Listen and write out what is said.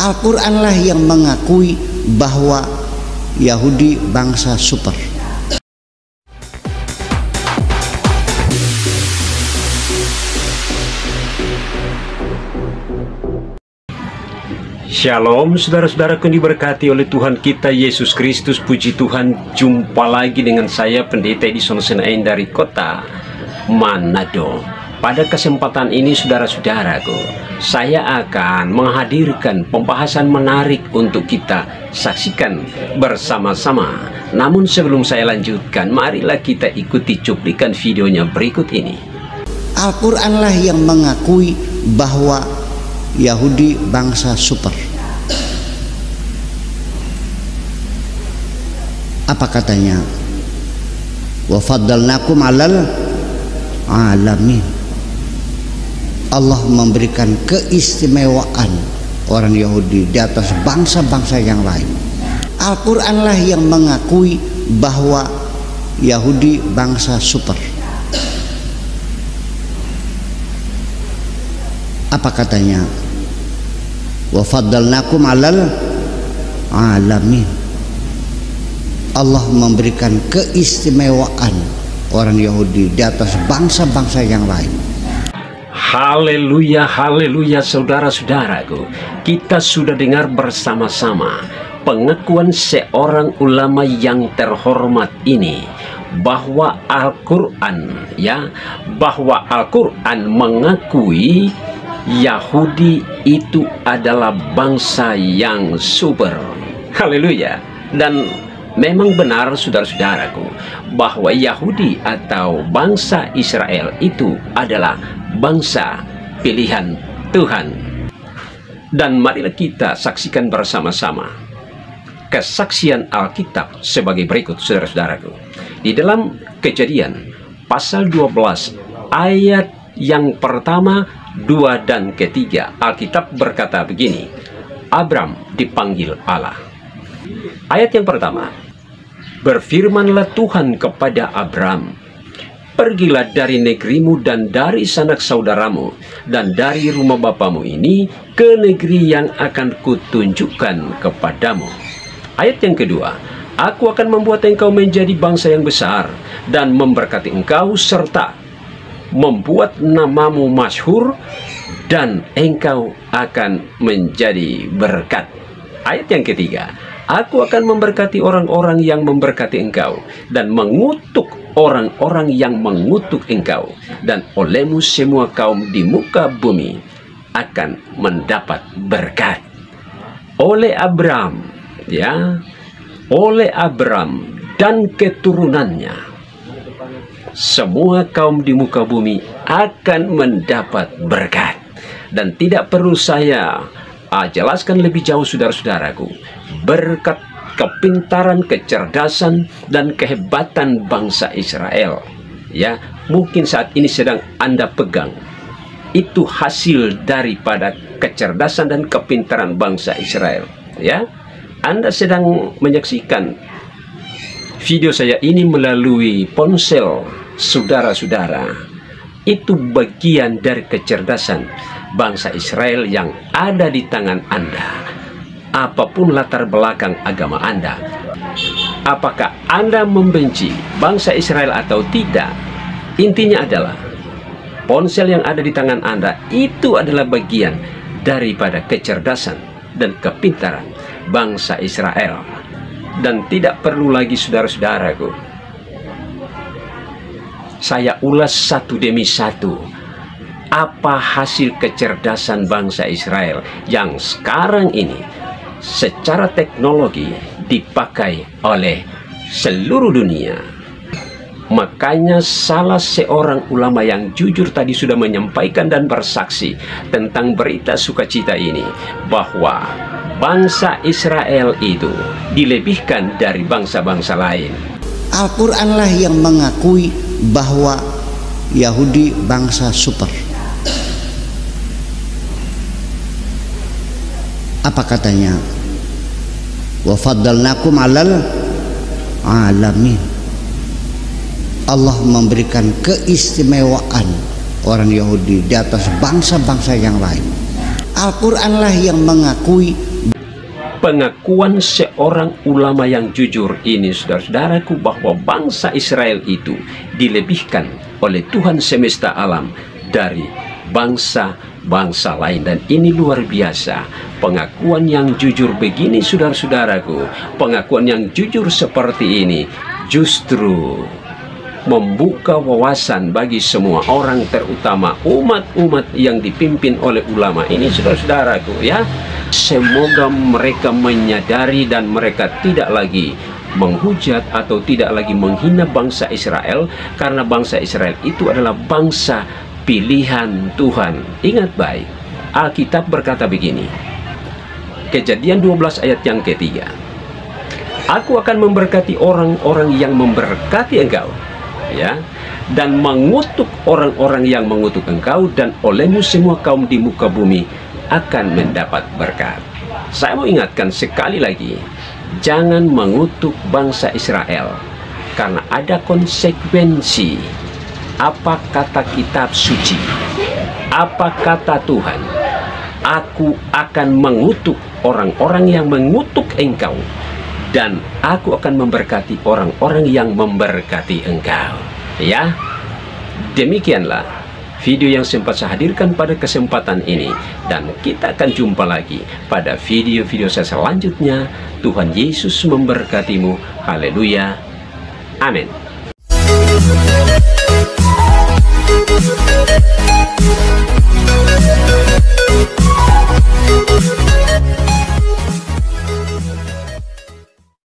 Al-Quranlah yang mengakui bahwa Yahudi bangsa super. Shalom saudara-saudaraku yang diberkati oleh Tuhan kita Yesus Kristus. Puji Tuhan, jumpa lagi dengan saya Pendeta Edison Senain dari kota Manado. Pada kesempatan ini saudara-saudaraku, saya akan menghadirkan pembahasan menarik untuk kita saksikan bersama-sama. Namun sebelum saya lanjutkan, marilah kita ikuti cuplikan videonya berikut ini. Al-Quranlah yang mengakui bahwa Yahudi bangsa super. Apa katanya? Wa faddalnakum 'alal alamin. Allah memberikan keistimewaan orang Yahudi di atas bangsa-bangsa yang lain. Al-Quranlah yang mengakui bahwa Yahudi bangsa super. Apa katanya? Wa faddalnakum 'alal alamin. Allah memberikan keistimewaan orang Yahudi di atas bangsa-bangsa yang lain. Haleluya, haleluya saudara-saudaraku. Kita sudah dengar bersama-sama pengakuan seorang ulama yang terhormat ini bahwa Al-Quran bahwa Al-Quran mengakui Yahudi itu adalah bangsa yang super. Haleluya. Dan memang benar saudara-saudaraku bahwa Yahudi atau bangsa Israel itu adalah bangsa pilihan Tuhan. Dan marilah kita saksikan bersama-sama kesaksian Alkitab sebagai berikut saudara-saudaraku. Di dalam Kejadian pasal 12 ayat yang pertama, 2 dan ketiga, Alkitab berkata begini. Abram dipanggil Allah. Ayat yang pertama, berfirmanlah Tuhan kepada Abram, pergilah dari negerimu dan dari sanak saudaramu dan dari rumah bapamu ini ke negeri yang akan kutunjukkan kepadamu. Ayat yang kedua, aku akan membuat engkau menjadi bangsa yang besar dan memberkati engkau serta membuat namamu masyhur dan engkau akan menjadi berkat. Ayat yang ketiga, aku akan memberkati orang-orang yang memberkati engkau dan mengutuk orang-orang yang mengutuk engkau, dan olehmu semua kaum di muka bumi akan mendapat berkat. Oleh Abram, oleh Abram dan keturunannya, semua kaum di muka bumi akan mendapat berkat. Dan tidak perlu saya jelaskan lebih jauh saudara-saudaraku, berkat kepintaran, kecerdasan, dan kehebatan bangsa Israel, mungkin saat ini sedang Anda pegang, itu hasil daripada kecerdasan dan kepintaran bangsa Israel. Anda sedang menyaksikan video saya ini melalui ponsel saudara-saudara. Itu bagian dari kecerdasan bangsa Israel yang ada di tangan Anda. Apapun latar belakang agama Anda, apakah Anda membenci bangsa Israel atau tidak, intinya adalah ponsel yang ada di tangan Anda itu adalah bagian daripada kecerdasan dan kepintaran bangsa Israel. Dan tidak perlu lagi saudara-saudaraku saya ulas satu demi satu apa hasil kecerdasan bangsa Israel yang sekarang ini secara teknologi dipakai oleh seluruh dunia. Makanya salah seorang ulama yang jujur tadi sudah menyampaikan dan bersaksi tentang berita sukacita ini, bahwa bangsa Israel itu dilebihkan dari bangsa-bangsa lain. Al-Quranlah yang mengakui bahwa Yahudi bangsa super. Apa katanya? Wa faddalnakum 'alal alamin. Allah memberikan keistimewaan orang Yahudi di atas bangsa-bangsa yang lain. Al-Quranlah yang mengakui pengakuan seorang ulama yang jujur ini, saudara-saudaraku, bahwa bangsa Israel itu dilebihkan oleh Tuhan semesta alam dari bangsa-bangsa lain. Dan ini luar biasa. Pengakuan yang jujur begini, saudara-saudaraku, pengakuan yang jujur seperti ini justru membuka wawasan bagi semua orang, terutama umat-umat yang dipimpin oleh ulama ini, saudara-saudaraku, ya. Semoga mereka menyadari dan mereka tidak lagi menghujat atau tidak lagi menghina bangsa Israel, karena bangsa Israel itu adalah bangsa pilihan Tuhan. Ingat baik, Alkitab berkata begini, Kejadian 12 ayat yang ketiga, Aku akan memberkati orang-orang yang memberkati engkau, ya, dan mengutuk orang-orang yang mengutuk engkau, dan olehmu semua kaum di muka bumi akan mendapat berkat. Saya mau ingatkan sekali lagi, jangan mengutuk bangsa Israel, karena ada konsekuensi. Apa kata kitab suci? Apa kata Tuhan? Aku akan mengutuk orang-orang yang mengutuk engkau, dan aku akan memberkati orang-orang yang memberkati engkau. Ya, demikianlah video yang sempat saya hadirkan pada kesempatan ini, dan kita akan jumpa lagi pada video-video saya selanjutnya. Tuhan Yesus memberkatimu. Haleluya. Amin.